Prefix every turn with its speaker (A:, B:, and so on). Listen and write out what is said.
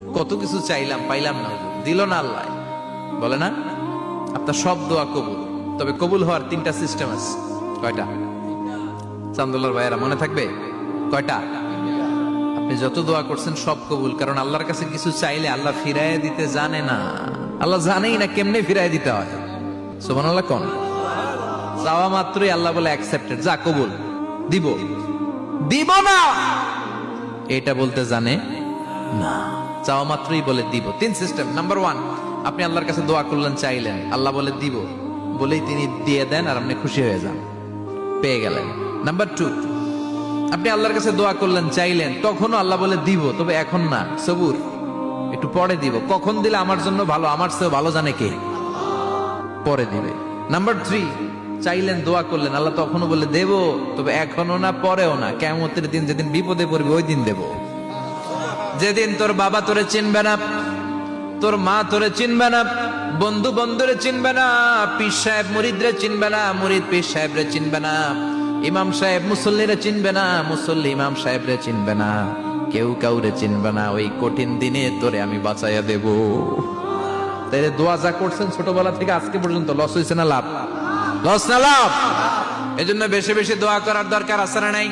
A: কত কিছু চাইলাম পাইলাম না, দিল না আল্লাহ। বলে না আপনার সব দোয়া কবুল, তবে কবুল হওয়ার তিনটা সিস্টেম আছে। কয়টা? চান্দুল্লার ভাইয়েরা মনে থাকবে কয়টা? আপনি যত দোয়া করছেন সব কবুল, কারণ আল্লাহর কাছে কিছু চাইলে আল্লাহ ফিরাইয়া দিতে জানে না। আল্লাহ জানেই না কেমনে ফিরাই দিতে হয়। সুবহানাল্লাহ কোন চাওয়া মাত্রই আল্লাহ বলে অ্যাকসেপ্টেড, যা কবুল, দিব দিব না এটা বলতে জানে না, চাওয়া মাত্রই বলে দিব। তিন সিস্টেম। নাম্বার ওয়ান, আপনি আল্লাহর কাছে দোয়া করলেন, চাইলেন, আল্লাহ বলে দিব, বলেই তিনি দিয়ে দেন আর আপনি খুশি হয়ে যান, পেয়ে গেলেন। নাম্বার টু, আপনি আল্লাহর কাছে দোয়া করলেন, চাইলেন, তখনও আল্লাহ বলে দিব, তবে এখন না, সবুর, একটু পরে দিব। কখন দিলে আমার জন্য ভালো, আমার চেয়ে ভালো জানে কে, পরে দিবে। নাম্বার থ্রি, চাইলেন, দোয়া করলেন, আল্লাহ তখনও বলে দেব, তবে এখনো না, পরেও না, কিয়ামতের দিন যেদিন বিপদে পড়বে ওই দিন দেব। যেদিন তোর বাবা তোরে চিনবে না, তোর মা তোরে চিনবে না, বন্ধু বন্ধুরে চিনবে না, পীর সাহেব মুরিদরে চিনবে না, মুরিদ পীর সাহেবরে চিনবে না, ইমাম সাহেব মুসল্লিরে চিনবে না, মুসল্লি ইমাম সাহেবরে চিনবে না, কেউ কাউরে চিনবে না। ওই কঠিন দিনে তোরে আমি বাঁচাইয়া দেব। তাইলে দোয়া যা করছেন ছোটবেলা থেকে আজকে পর্যন্ত, লস হয়েছে না লাভ? লস না লাভ? এজন্য বেশি বেশি দোয়া করার দরকার আছে না নাই?